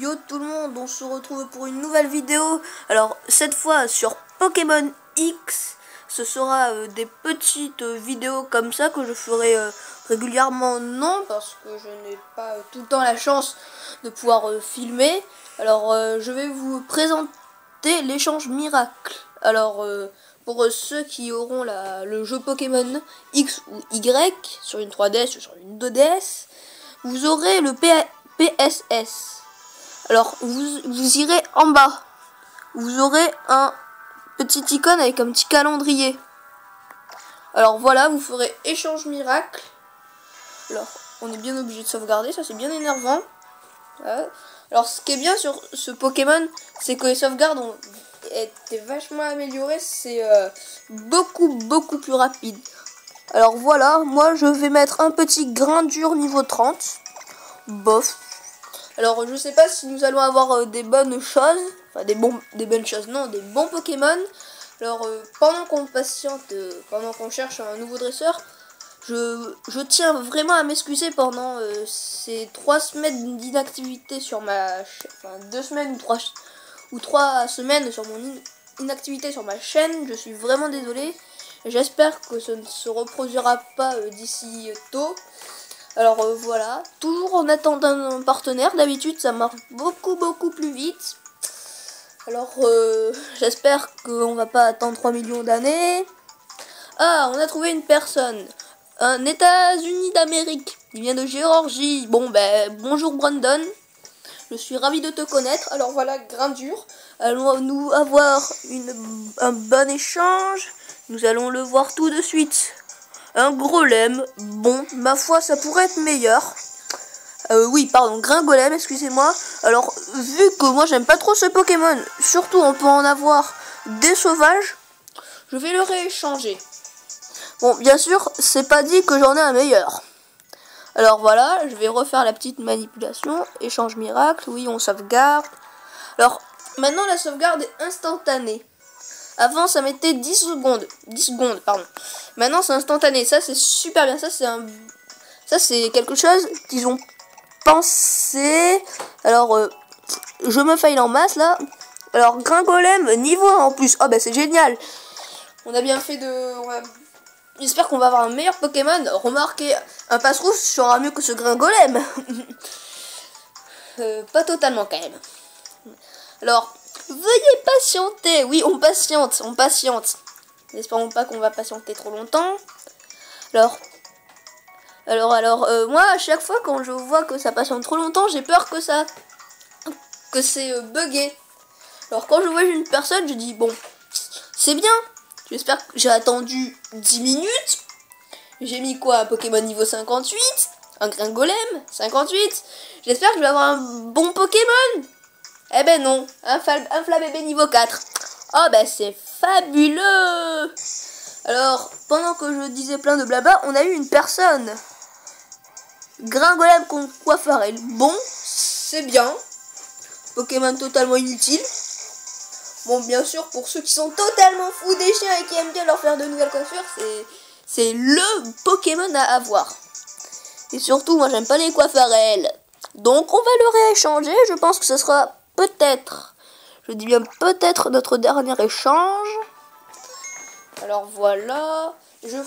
Yo tout le monde, on se retrouve pour une nouvelle vidéo. Alors cette fois sur Pokémon X. Ce sera des petites vidéos comme ça que je ferai régulièrement, non, parce que je n'ai pas tout le temps la chance de pouvoir filmer. Alors je vais vous présenter l'échange miracle. Alors pour ceux qui auront le jeu Pokémon X ou Y sur une 3DS ou sur une 2DS, vous aurez le PSS. Alors vous irez en bas, vous aurez un petit icône avec un petit calendrier. Alors voilà, vous ferez échange miracle. Alors on est bien obligé de sauvegarder, ça c'est bien énervant. Voilà. Alors ce qui est bien sur ce Pokémon, c'est que les sauvegardes ont été vachement améliorées, c'est beaucoup plus rapide. Alors voilà, moi je vais mettre un petit grain dur niveau 30. Bof. Alors je sais pas si nous allons avoir des bonnes choses, enfin des bonnes choses, non, des bons Pokémon. Alors pendant qu'on patiente, pendant qu'on cherche un nouveau dresseur, je tiens vraiment à m'excuser pendant ces 3 semaines d'inactivité sur ma chaîne, enfin 2 semaines ou 3 semaines sur mon inactivité sur ma chaîne. Je suis vraiment désolé. J'espère que ça ne se reproduira pas d'ici tôt. Alors voilà, toujours en attendant un partenaire, d'habitude ça marche beaucoup plus vite. Alors j'espère qu'on va pas attendre 3 millions d'années. Ah, on a trouvé une personne, un États-Unis d'Amérique, il vient de Géorgie. Bon ben, bonjour Brandon, je suis ravi de te connaître. Alors voilà, grain dur, allons-nous avoir un bon échange? Nous allons le voir tout de suite. Un Grolem, bon, ma foi, ça pourrait être meilleur. Oui, pardon, Gringolem, excusez-moi. Alors, vu que moi, j'aime pas trop ce Pokémon, surtout on peut en avoir des sauvages, je vais le rééchanger. Bon, bien sûr, c'est pas dit que j'en ai un meilleur. Alors voilà, je vais refaire la petite manipulation. Échange miracle, oui, on sauvegarde. Alors, maintenant, la sauvegarde est instantanée. Avant, ça mettait 10 secondes, pardon. Maintenant, c'est instantané. Ça, c'est super bien. Ça, c'est quelque chose qu'ils ont pensé. Alors, je me faille en masse, là. Alors, Gringolem, niveau 1 en plus. Oh, bah, c'est génial. On a bien fait de... J'espère qu'on va avoir un meilleur Pokémon. Remarquez, un Passerousse sera mieux que ce Gringolem. Pas totalement, quand même. Alors... Veuillez patienter. Oui, on patiente. N'espérons pas qu'on va patienter trop longtemps. Alors, moi, à chaque fois, quand je vois que ça patiente trop longtemps, j'ai peur que c'est buggé. Alors, quand je vois une personne, je dis, bon, c'est bien. J'espère que j'ai attendu 10 minutes. J'ai mis quoi? Un Pokémon niveau 58. Un Gringolem, 58. J'espère que je vais avoir un bon Pokémon. Eh ben non, un Flabébé niveau 4. Oh ben c'est fabuleux. Alors, pendant que je disais plein de blabla, on a eu une personne. Gringolem contre Coiffarel. Bon, c'est bien. Pokémon totalement inutile. Bon, bien sûr, pour ceux qui sont totalement fous des chiens et qui aiment bien leur faire de nouvelles coiffures, c'est le Pokémon à avoir. Et surtout, moi j'aime pas les Coiffarel. Donc on va le rééchanger, je pense que ce sera... peut-être, je dis bien peut-être, notre dernier échange. Alors voilà, je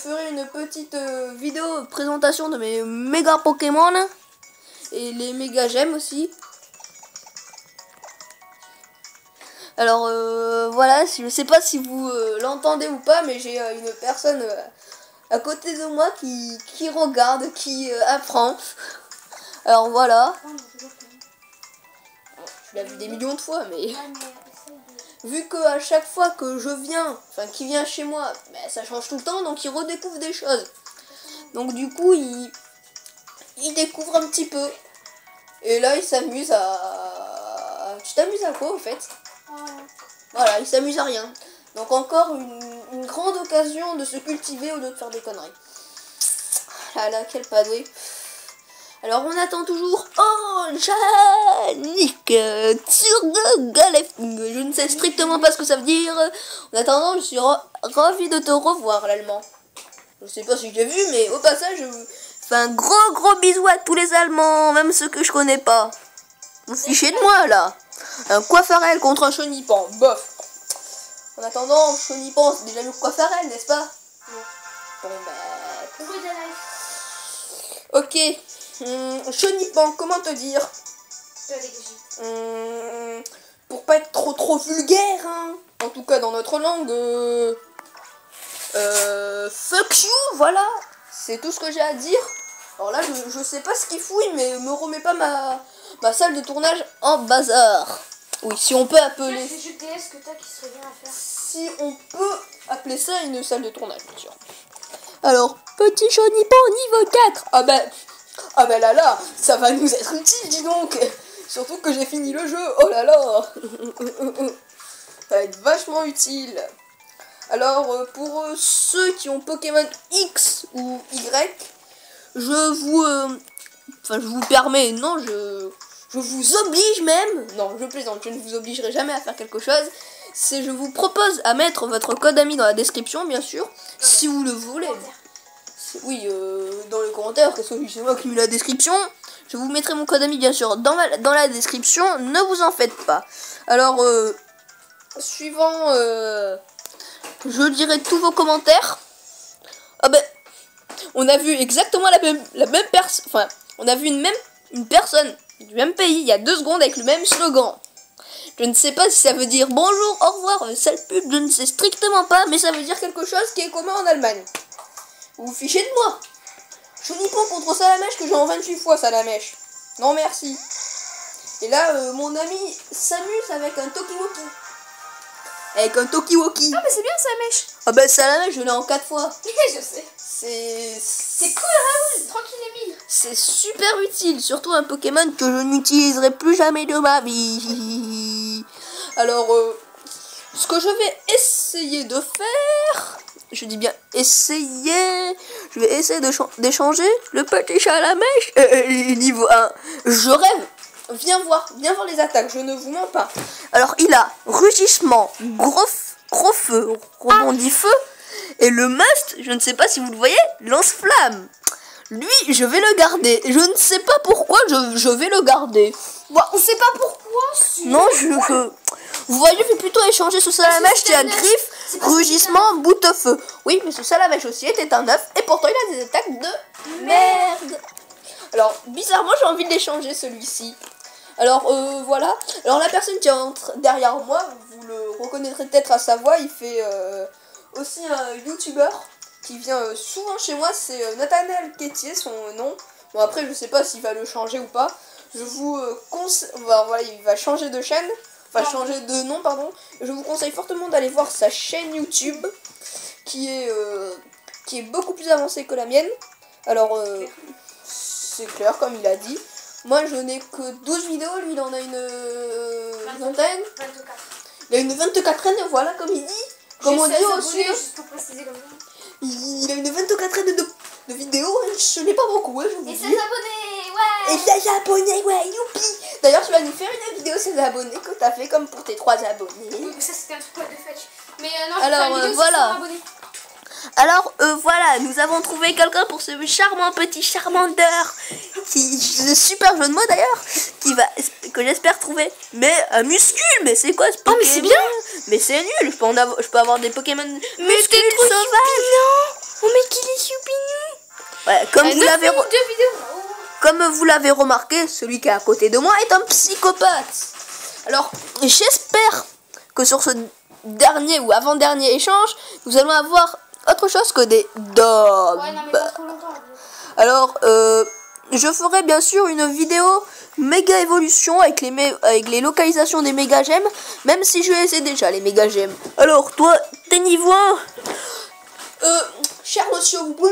ferai une petite vidéo présentation de mes méga Pokémon et les méga gemmes aussi. Alors voilà, je sais pas si vous l'entendez ou pas, mais j'ai une personne à côté de moi qui regarde, qui apprend. Alors voilà. Je l'ai vu des millions de fois, mais vu que à chaque fois que je viens, enfin qu'il vient chez moi, ben, ça change tout le temps, donc il redécouvre des choses. Donc du coup, il découvre un petit peu. Et là, il s'amuse à... Tu t'amuses à quoi, au fait? Voilà, il s'amuse à rien. Donc encore une grande occasion de se cultiver au lieu de faire des conneries. Ah là, quel padoué. Alors on attend toujours Janik Turgalef. Je ne sais strictement pas ce que ça veut dire. En attendant, je suis ravi de te revoir, l'allemand. Je sais pas si j'ai vu, mais au passage, je fais un gros bisou à tous les Allemands, même ceux que je connais pas. Vous fichez de moi, là. Un Coiffarel contre un Chenipan. Bof. En attendant, Chenipan, c'est déjà mieux que Coiffarel, n'est-ce pas? Non. Bon, ok. Chenipan, comment te dire? Pour pas être trop vulgaire, hein. En tout cas, dans notre langue. Fuck you, voilà. C'est tout ce que j'ai à dire. Alors là, je sais pas ce qu'il fouille, mais me remets pas ma salle de tournage en bazar. Oui, si on peut appeler... Si on peut appeler ça une salle de tournage, bien sûr. Alors, petit Chenipan niveau 4. Ah ben là, ça va nous être utile, dis donc. Surtout que j'ai fini le jeu. Oh là là. Ça va être vachement utile. Alors, pour ceux qui ont Pokémon X ou Y, je vous permets, non, je vous oblige même, non, je plaisante, je ne vous obligerai jamais à faire quelque chose, c'est je vous propose à mettre votre code ami dans la description, bien sûr, si vous le voulez. Oui, dans les commentaires, parce que c'est moi qui mets la description, je vous mettrai mon code ami, bien sûr, dans la description, ne vous en faites pas. Alors, suivant, je dirai tous vos commentaires. Ah ben, on a vu exactement la même personne, enfin, on a vu une personne du même pays il y a 2 secondes avec le même slogan. Je ne sais pas si ça veut dire bonjour, au revoir, sale pub, je ne sais strictement pas, mais ça veut dire quelque chose qui est commun en Allemagne. Vous vous fichez de moi. Chenipan contre Salamèche que j'ai en 28 fois, Salamèche. Non merci. Et là, mon ami s'amuse avec un Tokiwoki. Avec un Tokiwoki. Ah mais c'est bien Salamèche. Ah bah Salamèche, je l'ai en 4 fois. Je sais. C'est cool, Raoul, tranquille Emile. C'est super utile, surtout un Pokémon que je n'utiliserai plus jamais de ma vie. Alors, ce que je vais essayer de faire, je dis bien essayer, je vais essayer d'échanger le petit Salamèche niveau 1. Je rêve. Viens voir les attaques, je ne vous mens pas. Alors, il a rugissement, gros feu, rebondit feu. Et le must, je ne sais pas si vous le voyez, lance-flamme. Lui, je vais le garder. Je ne sais pas pourquoi je vais le garder. Bon, on sait pas pourquoi. Non, vous voyez, je vais plutôt échanger ce Salamèche qui a griffe, rugissement, bout de feu. Oui, mais ce Salamèche aussi était un œuf et pourtant il a des attaques de merde. Alors, bizarrement, j'ai envie de l'échanger celui-ci. Alors, voilà. Alors, la personne qui est derrière moi, vous le reconnaîtrez peut-être à sa voix, il fait... aussi un youtubeur qui vient souvent chez moi, c'est Nathanaël Quétier, son nom. Bon après je sais pas s'il va le changer ou pas. Je vous conseille, voilà, il va changer de chaîne, enfin changer de nom pardon. Je vous conseille fortement d'aller voir sa chaîne YouTube qui est beaucoup plus avancée que la mienne. Alors c'est clair comme il a dit. Moi je n'ai que 12 vidéos, lui il en a une vingtaine. 24. Il a une 24aine, voilà comme il dit. Comme on dit aussi, il a une 24aine de vidéos, je n'ai pas beaucoup, je vous dis. Et 16 abonnés, ouais. Et 16 abonnés, ouais, youpi. D'ailleurs, tu vas nous faire une vidéo 16 abonnés que t'as fait comme pour tes 3 abonnés. Oui, mais ça c'était un truc de fetch. Mais non, alors voilà. Alors voilà, nous avons trouvé quelqu'un pour ce charmant petit charmandeur qui super jeu de mots d'ailleurs, que j'espère trouver. Mais un muscule, mais c'est quoi ce Pokémon? Oh mais c'est bien. Mais c'est nul, je peux avoir des Pokémon muscules sauvages. sauvages. Oh mais qu'il est youpinou. Ouais, comme vous l'avez remarqué, celui qui est à côté de moi est un psychopathe. Alors, j'espère que sur ce dernier ou avant-dernier échange, nous allons avoir autre chose que des dobs. Ouais, non, mais pas trop longtemps. Alors, je ferai bien sûr une vidéo méga évolution avec les localisations des méga gemmes, même si je les ai déjà les méga gemmes. Alors, toi, t'es niveau 1. Cher monsieur, vous pouvez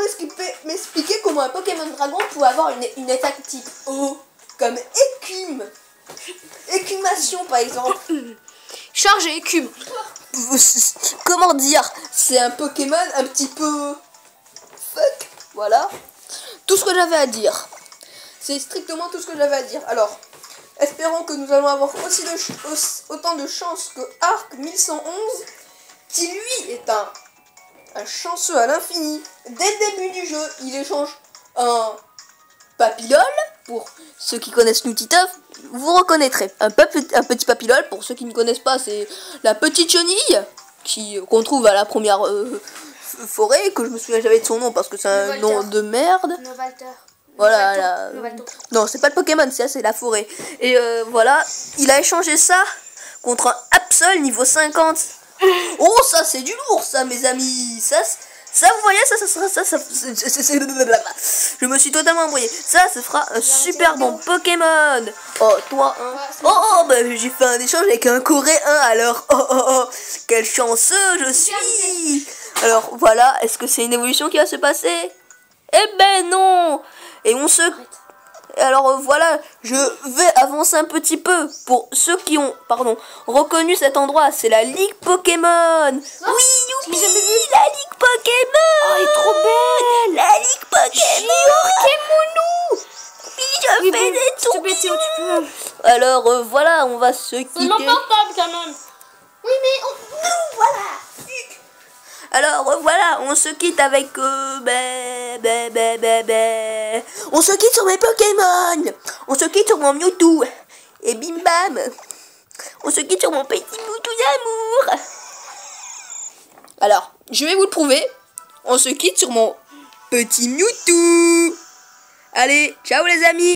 m'expliquer comment un Pokémon Dragon peut avoir une attaque type O, comme écume, écumation par exemple. Charge et écume. Comment dire, c'est un Pokémon un petit peu fuck, voilà. Tout ce que j'avais à dire. C'est strictement tout ce que j'avais à dire. Alors, espérons que nous allons avoir aussi autant de chance que Arc 1111, qui lui est un chanceux à l'infini. Dès le début du jeu, il échange un Papillol, pour ceux qui connaissent Nutitoff, vous reconnaîtrez. Un petit papillol, pour ceux qui ne connaissent pas, c'est la petite chenille qu'on trouve à la première forêt, que je me souviens jamais de son nom parce que c'est un nom de merde. Novalter. Voilà. Novalto. Non, c'est pas le Pokémon, c'est la forêt. Et voilà, il a échangé ça contre un Absol niveau 50. Oh, ça c'est du lourd, ça, mes amis. Ça, vous voyez, je me suis totalement embrouillé. Ça, ce fera un super bon Pokémon. Oh, toi, hein. Oh, bah, j'ai fait un échange avec un Coréen, alors. Oh, quel chanceux je suis. Alors, voilà, est-ce que c'est une évolution qui va se passer? Eh ben non. Et on se... Alors voilà, je vais avancer un petit peu pour ceux qui ont, reconnu cet endroit. C'est la Ligue Pokémon. Oui, youpi, la Ligue Pokémon. Oh, elle est trop belle. La Ligue Pokémon. Oui, je fais des tours. Alors voilà, on va se quitter. C'est mon portable quand même. Oui, mais Voilà. Alors voilà, on se quitte avec on se quitte sur mes Pokémon. On se quitte sur mon Mewtwo. Et bim bam. On se quitte sur mon petit Mewtwo d'amour. Alors, je vais vous le prouver. On se quitte sur mon petit Mewtwo. Allez, ciao les amis.